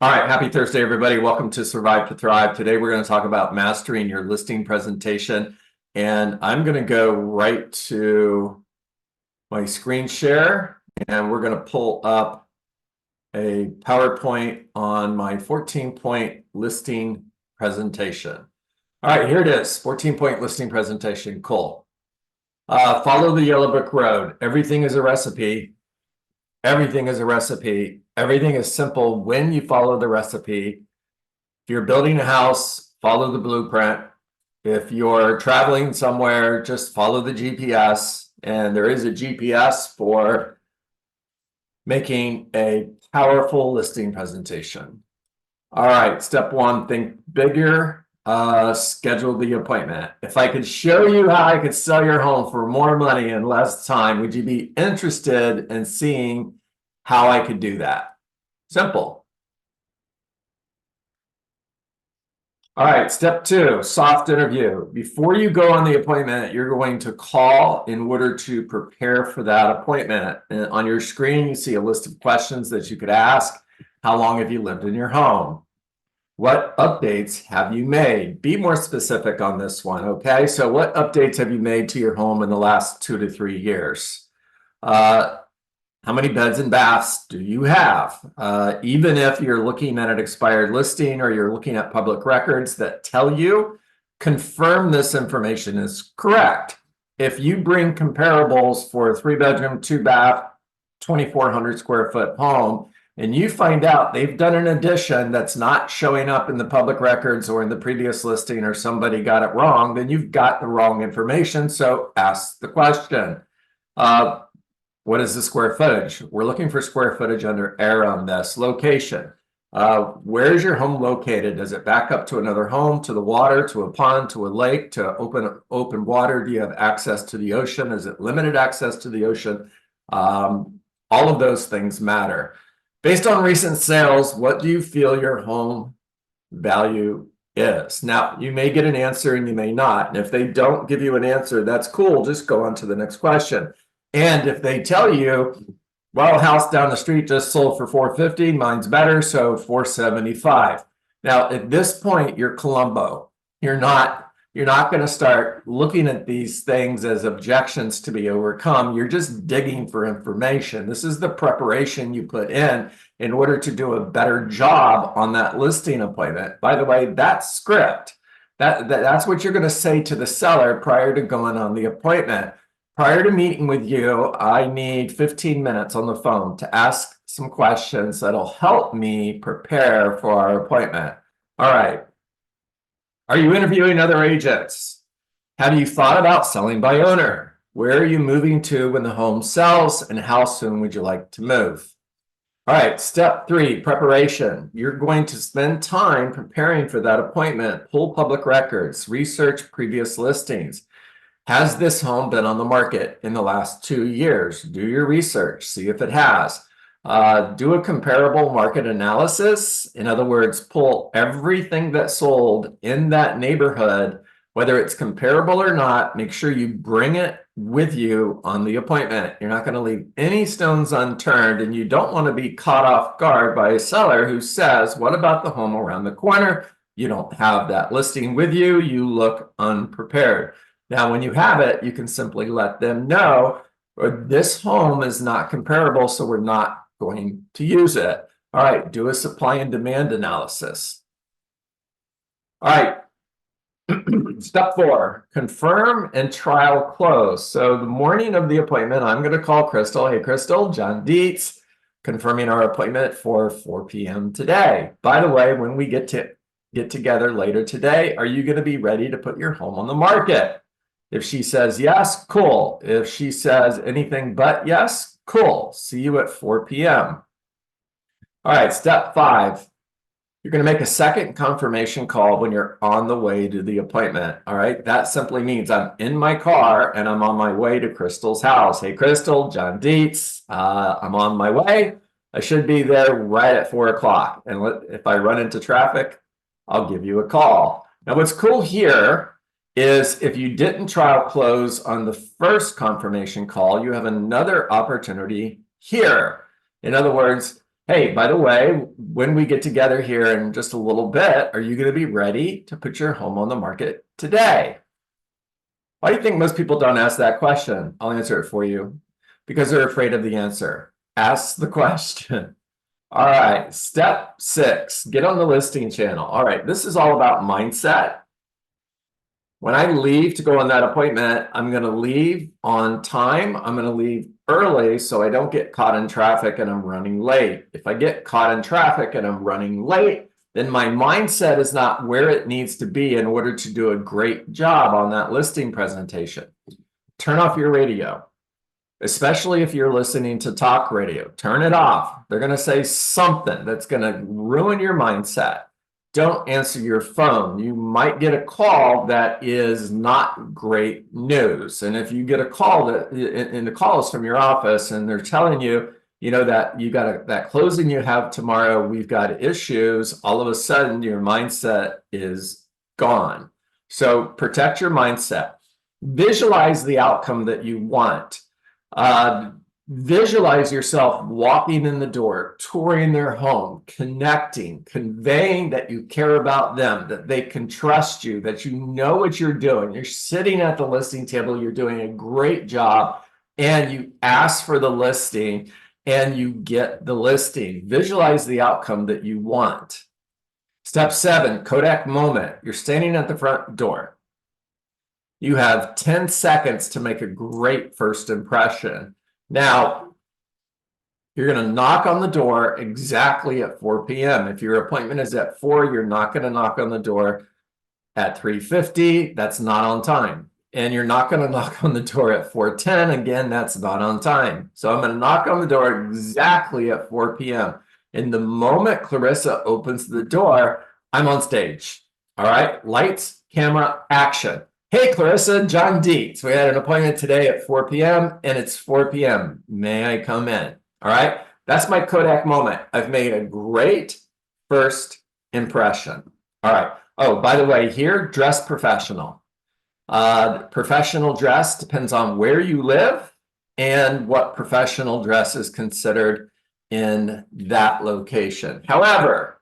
All right, happy Thursday, everybody. Welcome to Survive to Thrive. Today, we're going to talk about mastering your listing presentation. And I'm going to go right to my screen share, and we're going to pull up a PowerPoint on my 14-point listing presentation. All right, here it is, 14-point listing presentation. Cool. Follow the yellow brick road. Everything is a recipe. Everything is a recipe. Everything is simple when you follow the recipe. If you're building a house, follow the blueprint. If you're traveling somewhere, just follow the GPS. And there is a GPS for making a powerful listing presentation. All right, step one, think bigger, schedule the appointment. If I could show you how I could sell your home for more money in less time, would you be interested in seeing how I could do that? Simple. All right, step two, soft interview. Before you go on the appointment, you're going to call in order to prepare for that appointment. And on your screen, you see a list of questions that you could ask. How long have you lived in your home? What updates have you made? Be more specific on this one, okay? So what updates have you made to your home in the last 2 to 3 years? How many beds and baths do you have? Even if you're looking at an expired listing or you're looking at public records that tell you, confirm this information is correct. If you bring comparables for a 3-bedroom, 2-bath, 2,400 square foot home, and you find out they've done an addition that's not showing up in the public records or in the previous listing, or somebody got it wrong, then you've got the wrong information. So ask the question. What is the square footage? We're looking for square footage under air on this. Location. Where is your home located? Does it back up to another home, to the water, to a pond, to a lake, to open water? Do you have access to the ocean? Is it limited access to the ocean? All of those things matter. Based on recent sales, what do you feel your home value is? Now, you may get an answer and you may not. And if they don't give you an answer, that's cool. Just go on to the next question. And if they tell you, well, house down the street just sold for $450, mine's better, so $475. Now, at this point, you're Columbo. You're not going to start looking at these things as objections to be overcome. You're just digging for information. This is the preparation you put in order to do a better job on that listing appointment. By the way, that's script. That's what you're going to say to the seller prior to going on the appointment. Prior to meeting with you, I need 15 minutes on the phone to ask some questions that'll help me prepare for our appointment. All right. Are you interviewing other agents? Have you thought about selling by owner? Where are you moving to when the home sells, and how soon would you like to move? All right, step three, preparation. You're going to spend time preparing for that appointment. Pull public records, research previous listings. Has this home been on the market in the last 2 years? Do your research, see if it has. Do a comparable market analysis. In other words, pull everything that sold in that neighborhood, whether it's comparable or not. Make sure you bring it with you on the appointment. You're not going to leave any stones unturned, and you don't want to be caught off guard by a seller who says, what about the home around the corner? You don't have that listing with you. You look unprepared. Now, when you have it, you can simply let them know, this home is not comparable, so we're not going to use it. All right, do a supply and demand analysis. All right, step four, confirm and trial close. So the morning of the appointment, I'm going to call Crystal. Hey, Crystal, John Dietz, confirming our appointment for 4 p.m. today. By the way, when we get together later today, are you going to be ready to put your home on the market? If she says yes, cool. If she says anything but yes, cool. See you at 4 p.m. All right, step five. You're going to make a second confirmation call when you're on the way to the appointment. All right, that simply means I'm in my car and I'm on my way to Crystal's house. Hey, Crystal, John Dietz, I'm on my way. I should be there right at 4 o'clock. And if I run into traffic, I'll give you a call. Now, what's cool here is if you didn't trial close on the first confirmation call, you have another opportunity here. In other words, Hey, by the way, when we get together here in just a little bit, are you going to be ready to put your home on the market today? Why do you think most people don't ask that question? I'll answer it for you. Because they're afraid of the answer. Ask the question. All right, step 6, get on the listing channel. All right, this is all about mindset. When I leave to go on that appointment, I'm going to leave on time. I'm going to leave early so I don't get caught in traffic and I'm running late. If I get caught in traffic and I'm running late, then my mindset is not where it needs to be in order to do a great job on that listing presentation. Turn off your radio, especially if you're listening to talk radio. Turn it off. They're going to say something that's going to ruin your mindset. Don't answer your phone. You might get a call that is not great news. And if you get a call and the call is from your office and they're telling you, that you got that closing you have tomorrow, we've got issues, all of a sudden your mindset is gone. So protect your mindset. Visualize the outcome that you want. Visualize yourself walking in the door, touring their home, connecting, conveying that you care about them, that they can trust you, that you know what you're doing. You're sitting at the listing table, you're doing a great job, and you ask for the listing and you get the listing. Visualize the outcome that you want. Step 7, Kodak moment. You're standing at the front door. You have 10 seconds to make a great first impression. Now, you're going to knock on the door exactly at 4 p.m. If your appointment is at 4, you're not going to knock on the door at 3:50. That's not on time. And you're not going to knock on the door at 4:10. Again, that's not on time. So I'm going to knock on the door exactly at 4 p.m. And the moment Clarissa opens the door, I'm on stage. All right, lights, camera, action. Hey, Clarissa, John Dietz. We had an appointment today at 4 p.m. and it's 4 p.m. May I come in? All right, that's my Kodak moment. I've made a great first impression. All right. Oh, by the way, here, dress professional. Professional dress depends on where you live and what professional dress is considered in that location. However,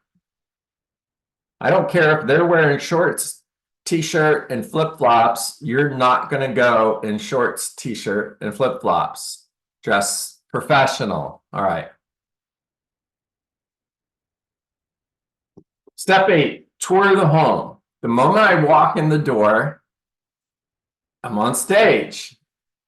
I don't care if they're wearing shorts, t-shirt, and flip-flops, you're not going to go in shorts, t-shirt, and flip-flops. Dress professional. All right. Step 8, tour the home. The moment I walk in the door, I'm on stage.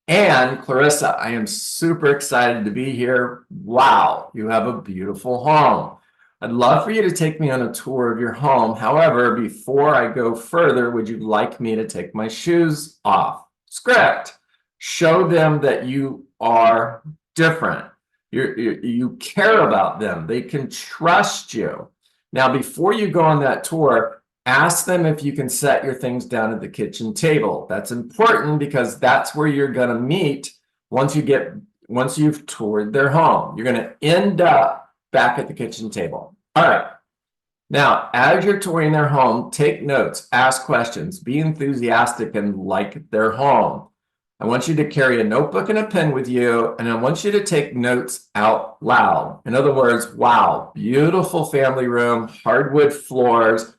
And Clarissa, I am super excited to be here. Wow, you have a beautiful home. I'd love for you to take me on a tour of your home. However, before I go further, would you like me to take my shoes off? Script. Show them that you are different. You care about them. They can trust you. Now, before you go on that tour, ask them if you can set your things down at the kitchen table. That's important because that's where you're going to meet once you've toured their home. You're going to end up back at the kitchen table. All right. Now, as you're touring their home, take notes, ask questions, be enthusiastic and like their home. I want you to carry a notebook and a pen with you, and I want you to take notes out loud. In other words, wow, beautiful family room, hardwood floors,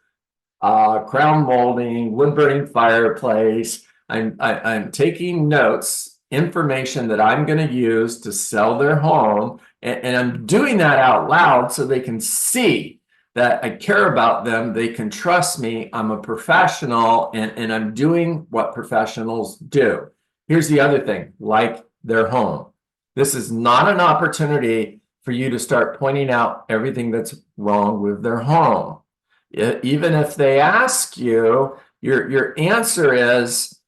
crown molding, wood burning fireplace. I'm taking notes, information that I'm going to use to sell their home, and I'm doing that out loud so they can see that I care about them. They can trust me. I'm a professional, and I'm doing what professionals do. Here's the other thing, like their home. This is not an opportunity for you to start pointing out everything that's wrong with their home. Even if they ask you, your answer is,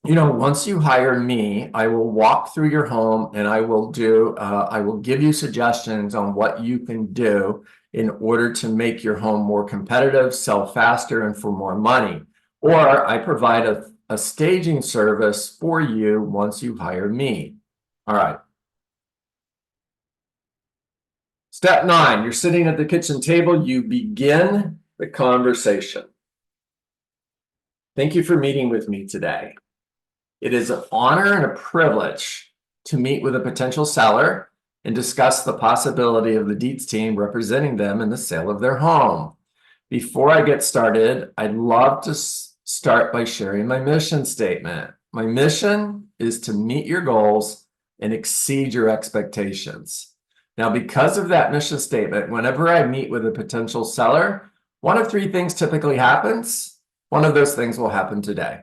once you hire me, I will walk through your home and I will give you suggestions on what you can do in order to make your home more competitive, sell faster, and for more money. Or I provide a staging service for you once you hire me. All right. Step 9, you're sitting at the kitchen table. You begin the conversation. Thank you for meeting with me today. It is an honor and a privilege to meet with a potential seller and discuss the possibility of the Dietz team representing them in the sale of their home. Before I get started, I'd love to start by sharing my mission statement. My mission is to meet your goals and exceed your expectations. Now, because of that mission statement, whenever I meet with a potential seller, one of three things typically happens. One of those things will happen today.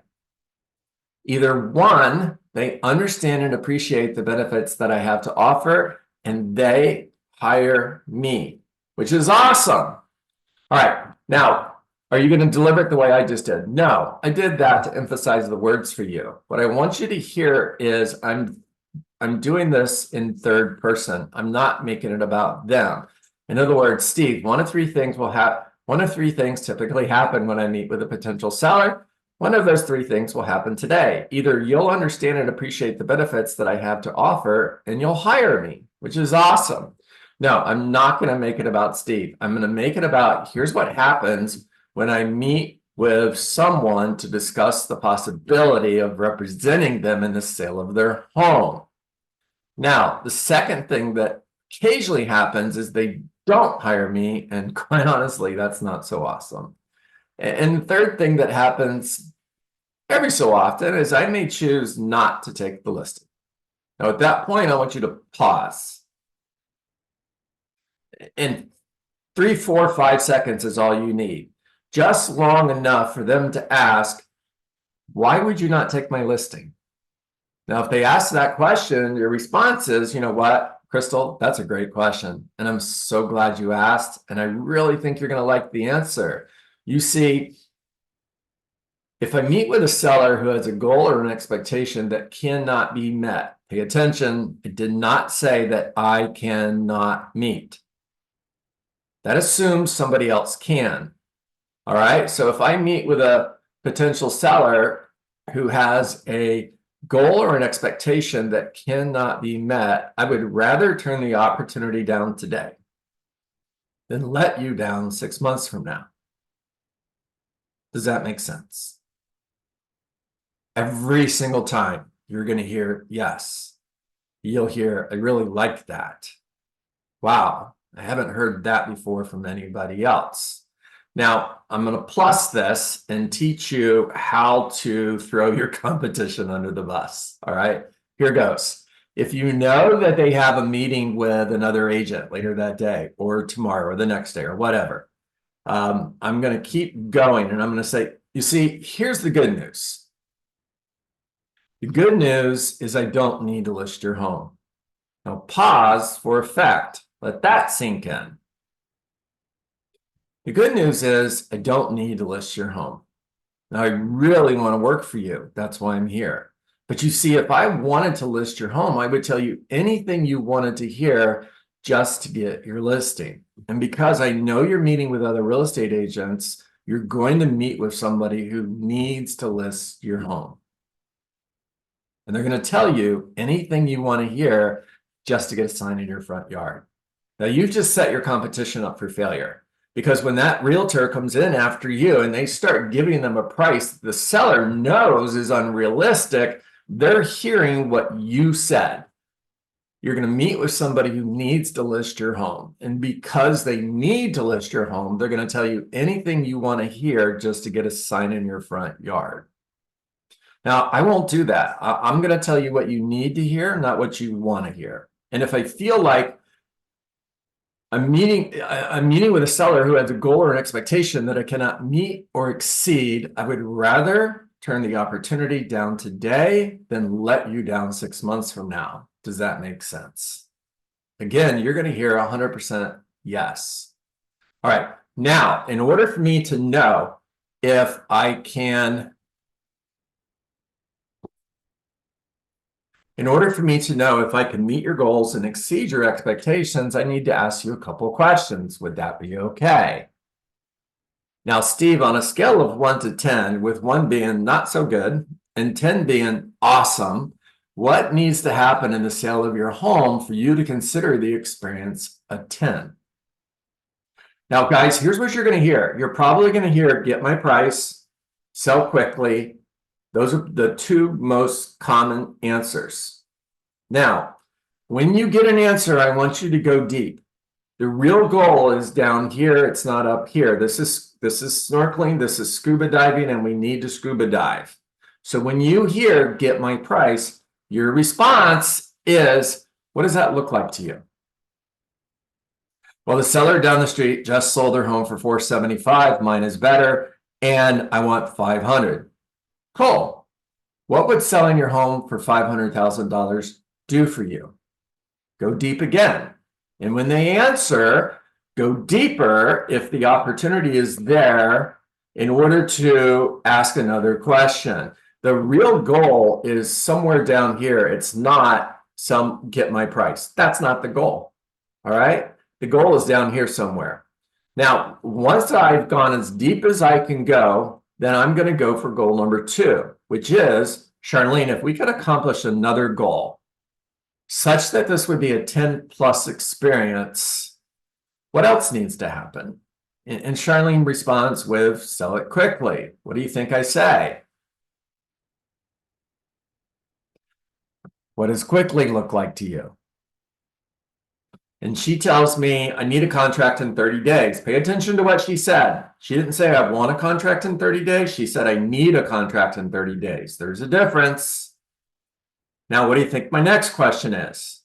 Either one, they understand and appreciate the benefits that I have to offer, and they hire me, which is awesome. All right, now, are you going to deliver it the way I just did? No, I did that to emphasize the words for you. What I want you to hear is I'm doing this in third person. I'm not making it about them. In other words, Steve, one of three things typically happen when I meet with a potential seller. One of those three things will happen today. Either you'll understand and appreciate the benefits that I have to offer, and you'll hire me, which is awesome. No, I'm not going to make it about Steve. I'm going to make it about, here's what happens when I meet with someone to discuss the possibility of representing them in the sale of their home. Now, the second thing that occasionally happens is they don't hire me, and quite honestly, that's not so awesome. And the third thing that happens every so often is I may choose not to take the listing. Now, at that point, I want you to pause. And 3, 4, 5 seconds is all you need. Just long enough for them to ask, why would you not take my listing? Now, if they ask that question, your response is, you know what, Crystal, that's a great question. And I'm so glad you asked. And I really think you're going to like the answer. You see, if I meet with a seller who has a goal or an expectation that cannot be met, pay attention, I did not say that I cannot meet. That assumes somebody else can. All right. So if I meet with a potential seller who has a goal or an expectation that cannot be met, I would rather turn the opportunity down today than let you down 6 months from now. Does that make sense? Every single time you're going to hear yes. You'll hear, I really like that. Wow, I haven't heard that before from anybody else. Now, I'm going to plus this and teach you how to throw your competition under the bus. All right, here goes. If you know that they have a meeting with another agent later that day or tomorrow or the next day or whatever, I'm going to keep going and I'm going to say, you see, here's the good news. The good news is I don't need to list your home. Now pause for effect. Let that sink in. The good news is I don't need to list your home. Now I really want to work for you. That's why I'm here. But you see, if I wanted to list your home, I would tell you anything you wanted to hear just to get your listing. And because I know you're meeting with other real estate agents, you're going to meet with somebody who needs to list your home. And they're going to tell you anything you want to hear just to get a sign in your front yard. Now, you've just set your competition up for failure, because when that realtor comes in after you and they start giving them a price the seller knows is unrealistic, they're hearing what you said. You're going to meet with somebody who needs to list your home. And because they need to list your home, they're going to tell you anything you want to hear just to get a sign in your front yard. Now, I won't do that. I'm going to tell you what you need to hear, not what you want to hear. And if I feel like I'm meeting with a seller who has a goal or an expectation that I cannot meet or exceed, I would rather turn the opportunity down today than let you down 6 months from now. Does that make sense? Again, you're going to hear 100% yes. All right. Now, in order for me to know if I can meet your goals and exceed your expectations, I need to ask you a couple of questions. Would that be okay? Now, Steve, on a scale of 1 to 10, with 1 being not so good and 10 being awesome, what needs to happen in the sale of your home for you to consider the experience a 10? Now, guys, here's what you're going to hear. You're probably going to hear, get my price, sell quickly. Those are the two most common answers. Now, when you get an answer, I want you to go deep. The real goal is down here. It's not up here. This is snorkeling. This is scuba diving, and we need to scuba dive. So when you hear "get my price," your response is, what does that look like to you? Well, the seller down the street just sold their home for $475. Mine is better, and I want $500. Cool. What would selling your home for $500,000 do for you? Go deep again. And when they answer, go deeper if the opportunity is there in order to ask another question. The real goal is somewhere down here. It's not some "get my price." That's not the goal. All right. The goal is down here somewhere. Now, once I've gone as deep as I can go, then I'm going to go for goal number 2, which is, Charlene, if we could accomplish another goal such that this would be a 10+ experience, what else needs to happen? And Charlene responds with, sell it quickly. What do you think I say? What does quickly look like to you? And she tells me, I need a contract in 30 days. Pay attention to what she said. She didn't say I want a contract in 30 days. She said I need a contract in 30 days. There's a difference. Now, what do you think my next question is?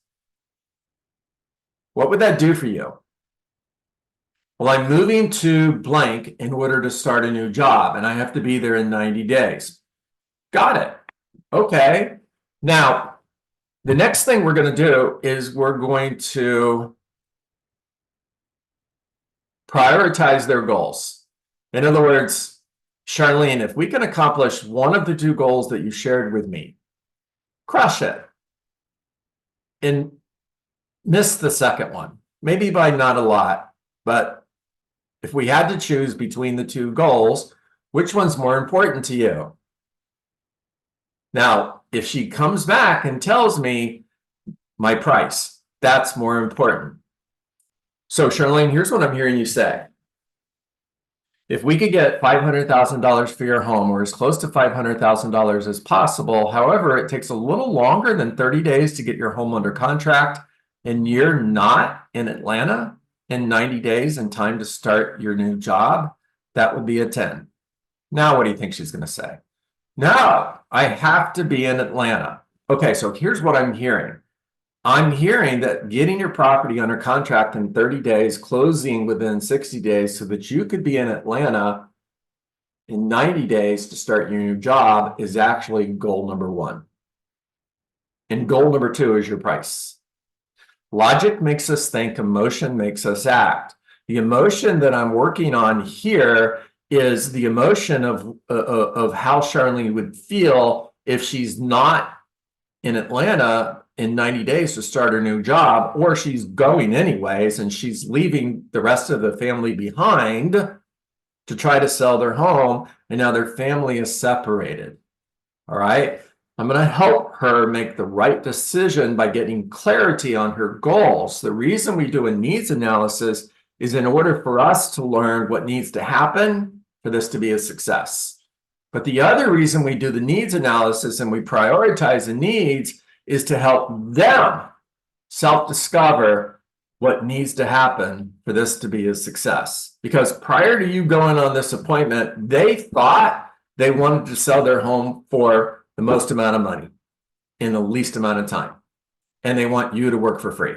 What would that do for you? Well, I'm moving to blank in order to start a new job, and I have to be there in 90 days. Got it. Okay. Now, the next thing we're going to do is we're going to prioritize their goals. In other words, Charlene, if we can accomplish one of the 2 goals that you shared with me, crush it. And miss the second one, maybe by not a lot, but if we had to choose between the 2 goals, which one's more important to you? Now, if she comes back and tells me my price, that's more important. So, Charlene, here's what I'm hearing you say. If we could get $500,000 for your home, or as close to $500,000 as possible, however, it takes a little longer than 30 days to get your home under contract, and you're not in Atlanta in 90 days in time to start your new job, that would be a 10. Now, what do you think she's going to say? No, I have to be in Atlanta. Okay, so here's what I'm hearing. I'm hearing that getting your property under contract in 30 days, closing within 60 days so that you could be in Atlanta in 90 days to start your new job is actually goal number 1. And goal number 2 is your price. Logic makes us think, emotion makes us act. The emotion that I'm working on here is the emotion of how Charlene would feel if she's not in Atlanta in 90 days to start her new job, or she's going anyways and she's leaving the rest of the family behind to try to sell their home, and now their family is separated. All right. I'm going to help her make the right decision by getting clarity on her goals. The reason we do a needs analysis is in order for us to learn what needs to happen for this to be a success. But the other reason we do the needs analysis and we prioritize the needs is to help them self-discover what needs to happen for this to be a success. Because prior to you going on this appointment, they thought they wanted to sell their home for the most amount of money in the least amount of time. And they want you to work for free.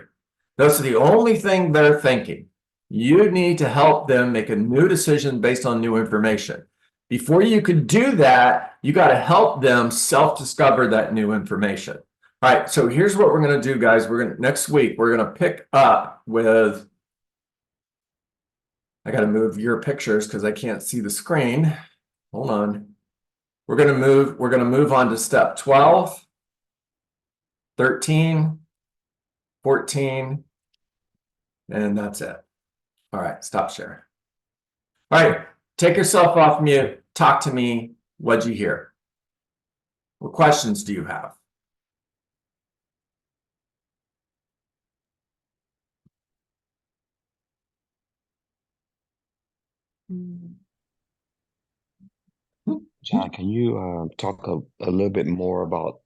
Those are the only thing they're thinking. You need to help them make a new decision based on new information. Before you can do that, you got to help them self-discover that new information. All right, so here's what we're going to do, guys. Next week, we're going to pick up with, I got to move your pictures because I can't see the screen. Hold on. We're going to move on to step 12, 13, 14, and that's it. All right, stop sharing. All right, take yourself off mute. Talk to me. What'd you hear? What questions do you have? John, can you talk a little bit more about